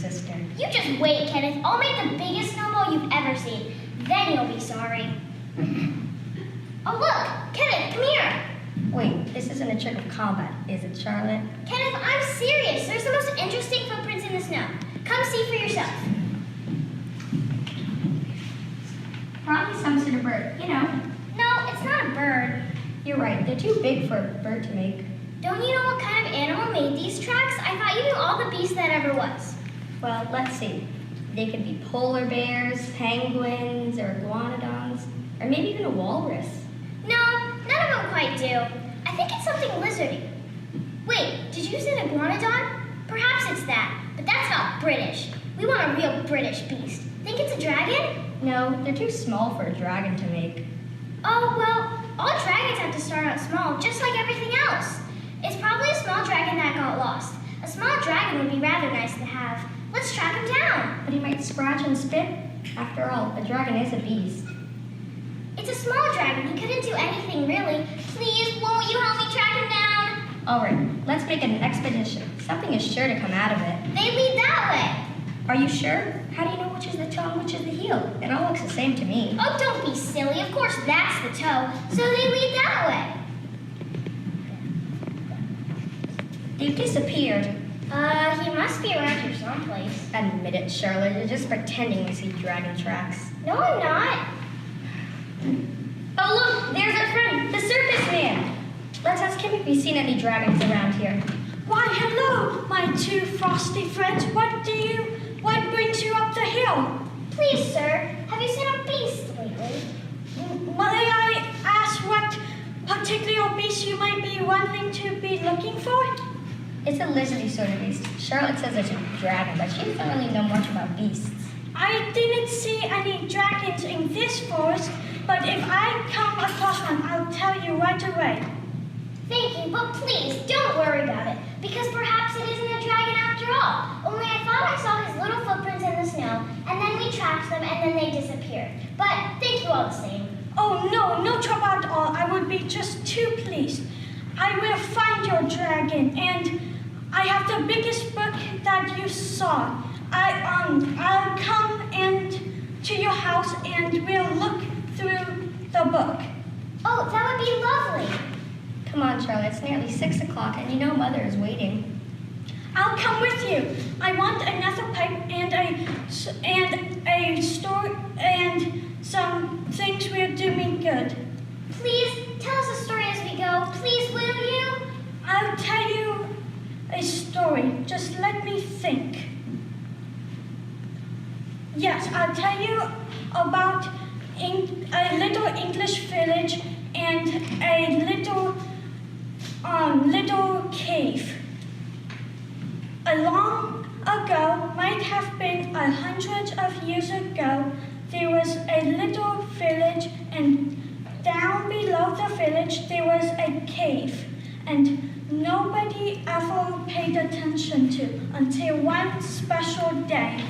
sister. You just wait, Kenneth. I'll make the biggest snowball you've ever seen. Then you'll be sorry. Oh, look! Kenneth, come here! Wait, this isn't a trick of combat, is it, Charlotte? Kenneth, I'm serious. There's the most interesting footprints in the snow. Come see for yourself. Probably some sort of bird, you know. No, it's not a bird. You're right, they're too big for a bird to make. Don't you know what kind of animal made these tracks? I thought you knew all the beasts that ever was. Well, let's see. They could be polar bears, penguins, or iguanodons, or maybe even a walrus. No, none of them quite do. I think it's something lizardy. Wait, did you say an iguanodon? Perhaps it's that, but that's not British. We want a real British beast. Think it's a dragon? No, they're too small for a dragon to make. Oh, well, all dragons have to start out small, just like everything else. It's probably a small dragon that got lost. A small dragon would be rather nice to have. Let's track him down. But he might scratch and spit. After all, a dragon is a beast. It's a small dragon. He couldn't do anything, really. Please, won't you help me track him down? All right, let's make an expedition. Something is sure to come out of it. They lead that way. Are you sure? How do you know which is the toe and which is the heel? It all looks the same to me. Oh, don't be silly. Of course that's the toe. So they lead that way. They've disappeared. He must be around here someplace. Admit it, Charlotte. You're just pretending to see dragon tracks. No, I'm not. Oh, look! There's our friend, the circus man. Let's ask him if he's seen any dragons around here. Why, hello, my two frosty friends. What brings you up the hill? Please, sir, have you seen a beast lately? May I ask what particular beast you might be wanting to be looking for? It's a lizardy sort of beast. Charlotte says it's a dragon, but she doesn't really know much about beasts. I didn't see any dragons in this forest, but if I come across one, I'll tell you right away. Thank you, but please, don't worry about it, because perhaps it isn't a dragon after all. Only I thought I saw his little footprints in the snow, and then we tracked them, and then they disappeared. But thank you all the same. Oh, no trouble at all. I would be just too pleased. I will find your dragon, and I have the biggest book that you saw. I'll come to your house, and we'll look through the book. Oh, that would be lovely. Come on, Charlotte. It's nearly 6 o'clock, and you know Mother is waiting. I'll come with you. I want another pipe and a store and some things will do me good. Please tell us a story as we go. Please, will you? I'll tell you a story. Just let me think. Yes, I'll tell you about a little English village and a little cave. Long ago, might have been 100 of years ago, there was a little village, and down below the village there was a cave, and nobody ever paid attention to until one special day.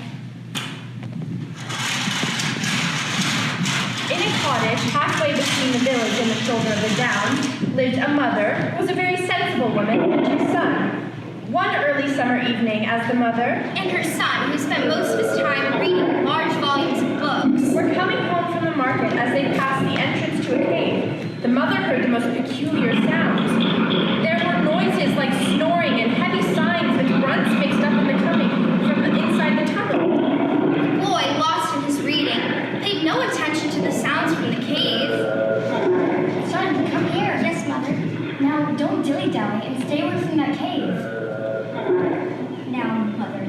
In a cottage halfway between the village and the shoulder of the down lived a mother who was a very sensible woman and her son. One early summer evening, as the mother And her son, who spent most of his time reading large volumes of books. were coming home from the market as they passed the entrance to a cave, the mother heard the most peculiar sounds. There were noises like snoring and heavy sighs with grunts mixed up in the coming from inside the tunnel. The boy, lost in his reading, paid no attention to the sounds from the cave. Son, come here. Yes, Mother. Now, don't dilly-dally and stay away from that cave. Now, Mother,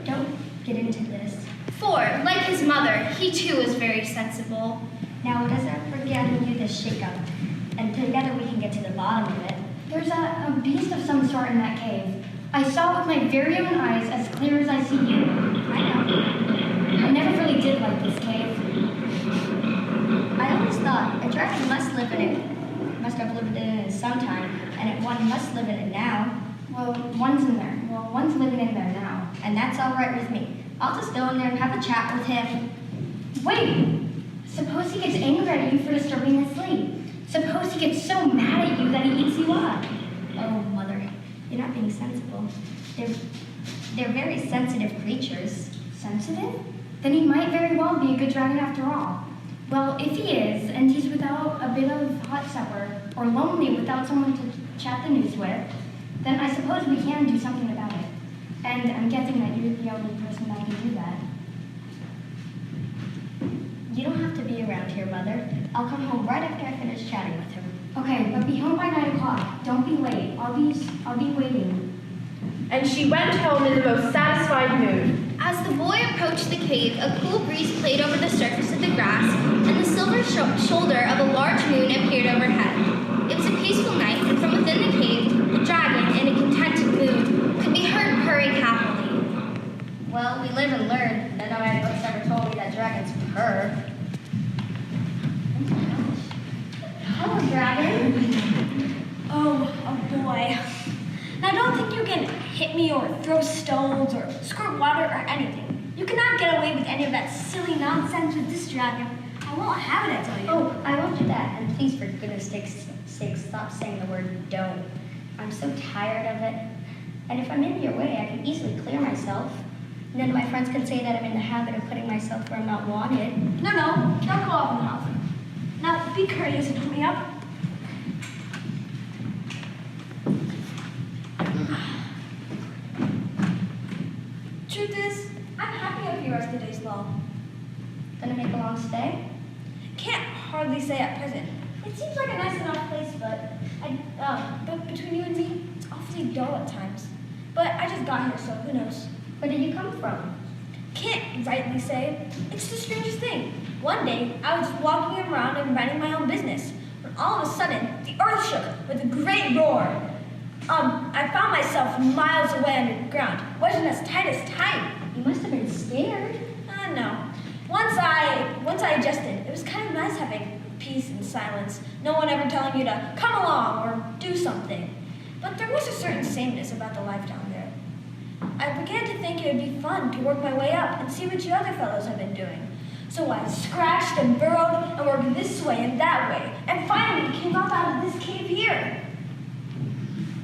don't get into this. For, like his mother, he too was very sensible. Now, doesn't forget to do this shake-up, and together we can get to the bottom of it. There's a beast of some sort in that cave. I saw it with my very own eyes as clear as I see you. I know. I never really did like this cave. I always thought a dragon must live in it. Must have lived in it sometime, and if one must live in it now. Well, one's in there. Well, one's living in there now. And that's all right with me. I'll just go in there and have a chat with him. Wait! Suppose he gets angry at you for disturbing his sleep. Suppose he gets so mad at you that he eats you up. Oh, Mother, you're not being sensible. They're very sensitive creatures. Sensitive? Then he might very well be a good dragon after all. Well, if he is, and he's without a bit of hot supper, or lonely without someone to chat the news with, then I suppose we can do something about it. And I'm guessing that you're the only person that can do that. You don't have to be around here, Mother. I'll come home right after I finish chatting with him. Okay, but be home by 9 o'clock. Don't be late. I'll be waiting. And she went home in the most satisfied mood. As the boy approached the cave, a cool breeze played over the surface of the grass, and the silver shoulder of a large moon appeared overhead. It was a peaceful night, and from within the cave, the dragon, in a contented mood, could be heard purring happily. Well, we live and learn. None of my books ever told me that dragons purr. Hello, dragon. Oh boy. Now don't think you can hit me or throw stones or squirt water or anything. You cannot get away with any of that silly nonsense with this dragon. I won't have it, I tell you. Oh, I won't do that. And please, for goodness sake, stop saying the word don't. I'm so tired of it. And if I'm in your way, I can easily clear myself. And then my friends can say that I'm in the habit of putting myself where I'm not wanted. No, don't go off in the mouth. Now be courteous and put me up. Truth is, I'm happy up here as the day's long. Gonna make a long stay? Can't hardly say at present. It seems like a nice enough place, but but between you and me, it's awfully dull at times. But I just got here, so who knows? Where did you come from? Can't rightly say. It's the strangest thing. One day, I was just walking around and minding my own business, when all of a sudden, the earth shook with a great roar. I found myself miles away underground. Wasn't as tight as tight. You must have been scared. No. Once I adjusted, it was kind of nice having peace and silence. No one ever telling you to come along or do something. But there was a certain sameness about the life down there. I began to think it would be fun to work my way up and see what you other fellows have been doing. So I scratched and burrowed and worked this way and that way, and finally came up out of this cave here.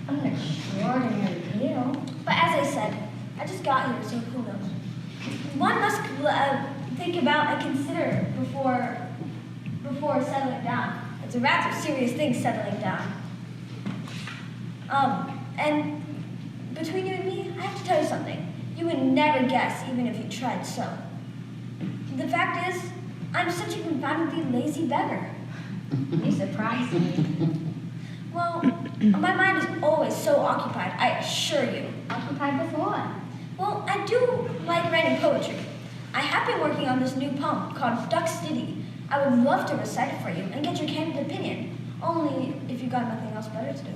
An extraordinary tale. But as I said, I just got here, so who knows? One must think about and consider before settling down. It's a rather serious thing, settling down. And between you and me, I have to tell you something. You would never guess, even if you tried so. The fact is, I'm such a confoundedly lazy beggar. You surprised me. Well, my mind is always so occupied, I assure you. Occupied with what? Well, I do like writing poetry. I have been working on this new poem called Duck's Ditty. I would love to recite it for you and get your candid opinion, only if you got nothing else better to do.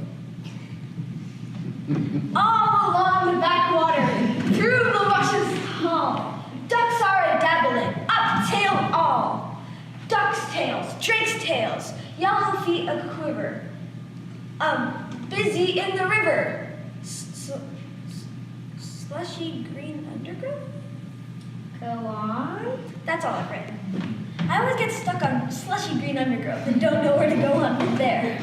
All along the backwater, through the rushes tall, ducks are a-dabbling, up tail all. Ducks' tails, drakes' tails, yellow feet a-quiver. Busy in the river. Slushy green undergrowth? Go on. That's all I've written. I always get stuck on slushy green undergrowth and don't know where to go on from there.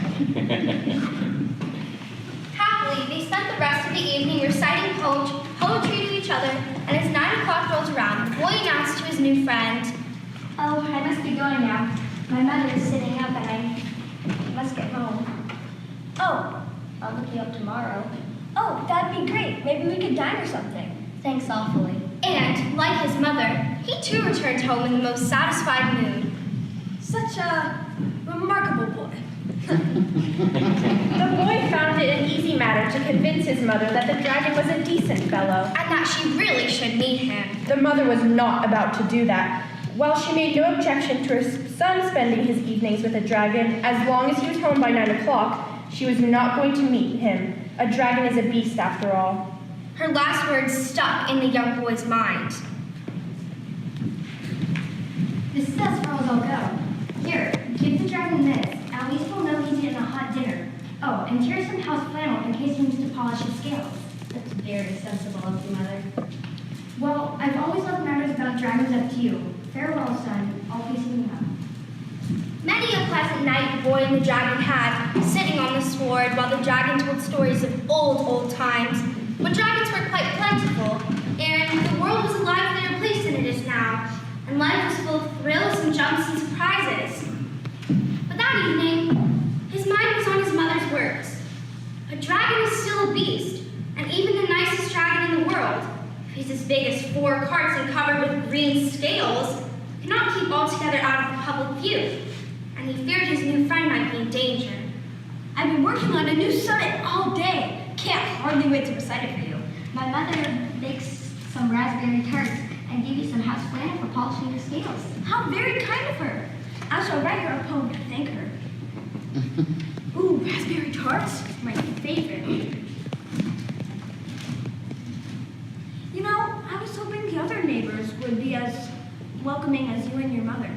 Happily, they spent the rest of the evening reciting poetry to each other, and as 9 o'clock rolled around, the boy announced to his new friend, Oh, I must be going now. My mother is sitting up and I must get home. Oh, I'll look you up tomorrow. that'd be great. Maybe we could dine or something. Thanks awfully. and, like his mother, he too returned home in the most satisfied mood. Such a remarkable boy. The boy found it an easy matter to convince his mother that the dragon was a decent fellow. And that she really should meet him. The mother was not about to do that. While she made no objection to her son spending his evenings with a dragon, as long as he was home by 9 o'clock, she was not going to meet him. A dragon is a beast after all. Her last words stuck in the young boy's mind. This is as far as I'll go. Here, give the dragon this. At least we'll know he's eaten a hot dinner. Oh, and here's some house flannel in case he needs to polish his scales. That's very sensible of you, Mother. Well, I've always left matters about dragons up to you. Farewell, son. I'll be seeing you. Many a pleasant night the boy and the dragon had, sitting on the sward while the dragon told stories of old, old times, when dragons were quite plentiful, jumps and surprises. But that evening, his mind was on his mother's words. A dragon is still a beast, and even the nicest dragon in the world, if he's as big as 4 carts and covered with green scales, cannot keep altogether out of the public view, and he feared his new friend might be in danger. I've been working on a new summit all day. Can't hardly wait to recite it for you. My mother makes some raspberry tarts and gave you some house flannel for polishing your scales. How very kind of her. I shall write her a poem to thank her. Ooh, raspberry tarts? My favorite. You know, I was hoping the other neighbors would be as welcoming as you and your mother.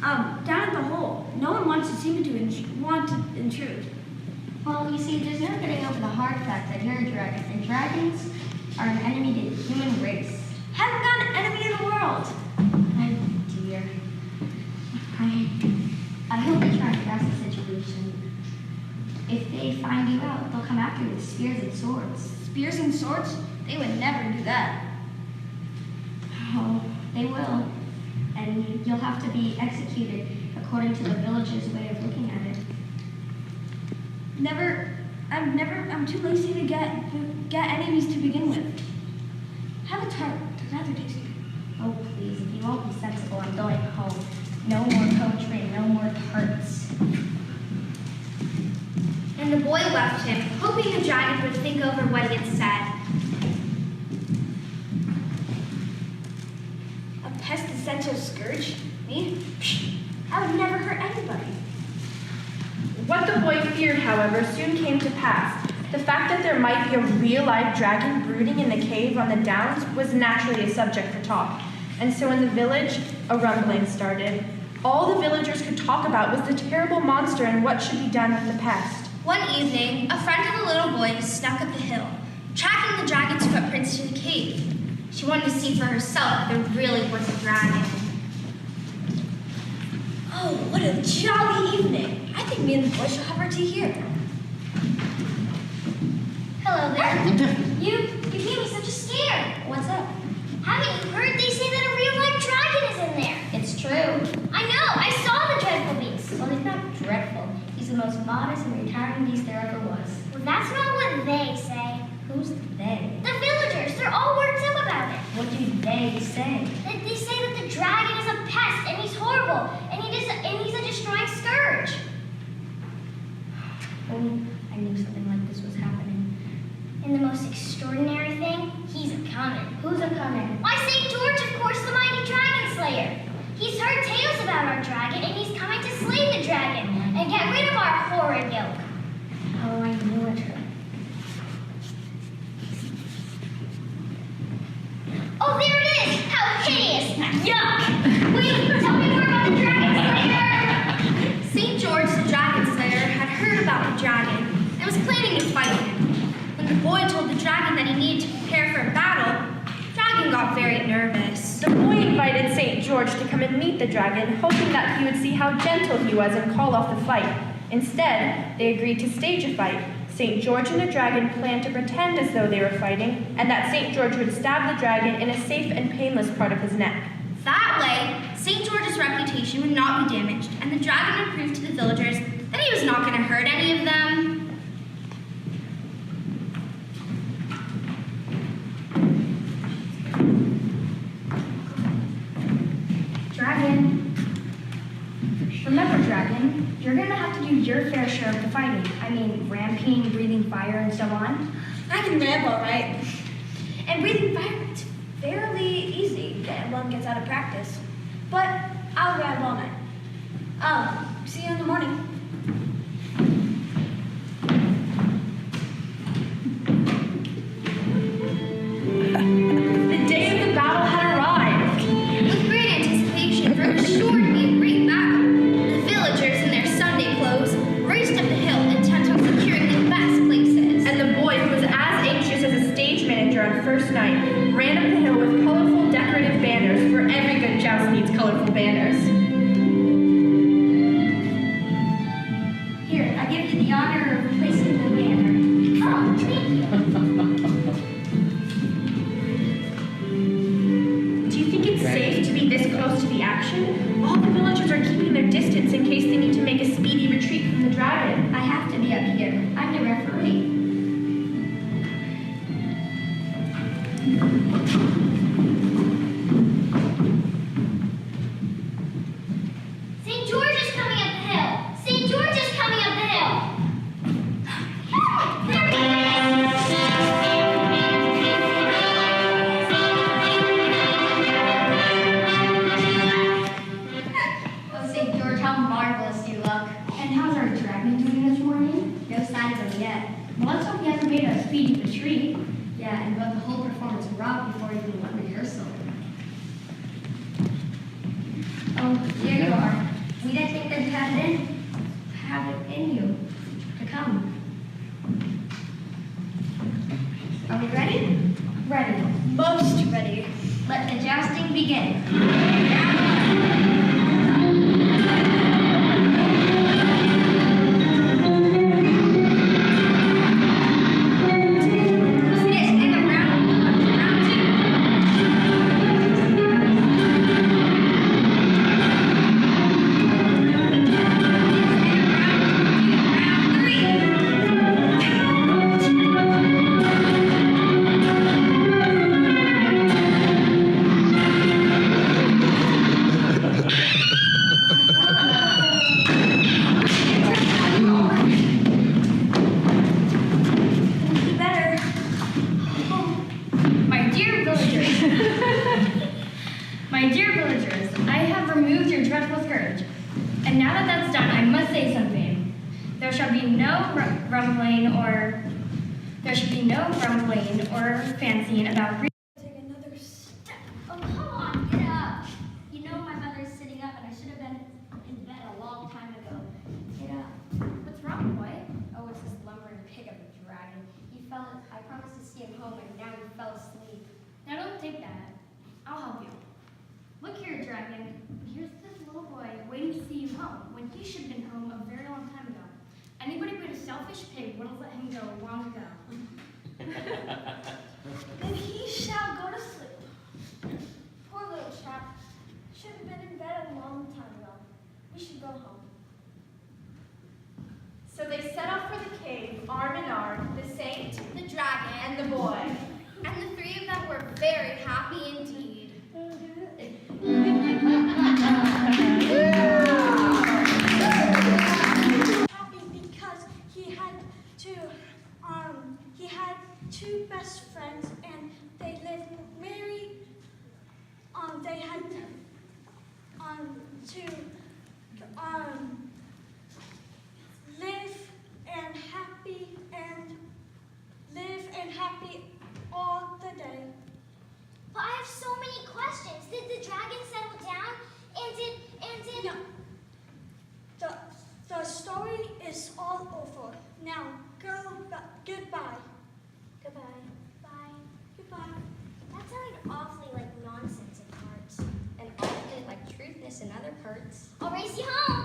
Down at the hole, no one wants to seem to want to intrude. Well, you see, there's no getting over the hard fact that you're a dragon, and dragons are an enemy to the human race. Haven't got an enemy in the world. Oh dear. I hope they try to grasp the situation. If they find you out, they'll come after you with spears and swords. Spears and swords? They would never do that. Oh, they will. And you'll have to be executed according to the villagers' way of looking at it. I'm too lazy to get enemies to begin with. Have a tart, they're rather tasty. Oh, please, if you won't be sensible, I'm going home. No more poetry, no more tarts. And the boy left him, hoping the dragon would think over what he had said. A pestilential scourge? Me? Psh, I would never hurt anybody. What the boy feared, however, soon came to pass. The fact that there might be a real live dragon brooding in the cave on the downs was naturally a subject for talk. And so in the village, a rumbling started. All the villagers could talk about was the terrible monster and what should be done with the pest. One evening, a friend of the little boy snuck up the hill, tracking the dragon's footprints to the cave. She wanted to see for herself if there really was a dragon. Oh, what a jolly evening. I think me and the boys shall have our tea here. Hello there. You gave me such a scare. What's up? Haven't you heard? They say that a real-life dragon is in there. It's true. I know. I saw the dreadful beast. Well, he's not dreadful. He's the most modest and retiring beast there ever was. Well, that's not what they say. Who's they? The villagers. They're all worked up about it. What do they say? They say that the dragon is a pest and he's horrible and he's a destroying scourge. Oh, I knew something like this was happening. And the most extraordinary thing, he's a-coming. Who's a coming? Why, St. George, of course, the mighty dragon slayer. He's heard tales about our dragon, and he's coming to slay the dragon and get rid of our horrid yoke. Oh, I knew it. Oh, there it is! How hideous! Yuck! Wait, tell me more about the dragon slayer! St. George the dragon slayer had heard about the dragon and was planning to fight him. When the boy told the dragon that he needed to prepare for a battle, the dragon got very nervous. The boy invited St. George to come and meet the dragon, hoping that he would see how gentle he was and call off the fight. Instead, they agreed to stage a fight. St. George and the dragon planned to pretend as though they were fighting, and that St. George would stab the dragon in a safe and painless part of his neck. That way, St. George's reputation would not be damaged, and the dragon would prove to the villagers that he was not going to hurt any of them. Dragon. Remember, Dragon, you're gonna have to do your fair share of the fighting. I mean, ramping, breathing fire, and so on. I can ramp all right. And breathing fire, it's fairly easy when one gets out of practice. But I'll ramp all night. See you in the morning. The day of the battle had arrived. With great anticipation, for it was sure to be a great battle, the villagers in their Sunday clothes raced up the hill intent on securing the best places. And the boy, who was as anxious as a stage manager on first night, ran up the hill with colorful decorative banners, for every good joust needs colorful banners. Here, I give you the honor of placing the banner. Oh, thank you. Do you think it's safe to be this close to the action, all the villagers are keeping their distance in case they need to make a speedy retreat from the dragon. I have to be up here. I'm the referee. St. George is coming up the hill. St. George is coming up the hill. There he Oh, St. George, how marvelous you look. And how's our dragon doing this morning? No sign of him yet. Well, let's hope he hasn't made a speedy retreat. Yeah, and got the whole performance wrong before even one rehearsal. Oh, here you are. We didn't think that you have it in you to come. Are we ready? Ready. Most ready. Let the jousting begin. My dear villagers, I have removed your dreadful scourge. And now that that's done, I must say something. There shall be no grumbling or fancying about Take another step. Oh, come on, get up. You know my mother's sitting up and I should have been in bed a long time ago. Get up. What's wrong, boy? Oh, it's this lumbering pig of a dragon. I promised to see him home and now he fell asleep. Now don't take that. I'll help you. Look here, dragon. Here's this little boy waiting to see you home when he should have been home a very long time ago. Anybody but a selfish pig would have let him go long ago. Then he shall go to sleep. Poor little chap. Should have been in bed a long time ago. We should go home. So they set off for the cave, arm in arm, the saint, The dragon. and the boy. And the three of them were very happy indeed. Happy because he had two best friends and they lived merry. They had to live and happy all the day. But I have so many questions. Did the dragon settle down? And did No. The story is all over. Now goodbye. Goodbye. Bye. Goodbye. That sounded awfully like nonsense in parts. And often like truthness in other parts. I'll race you home.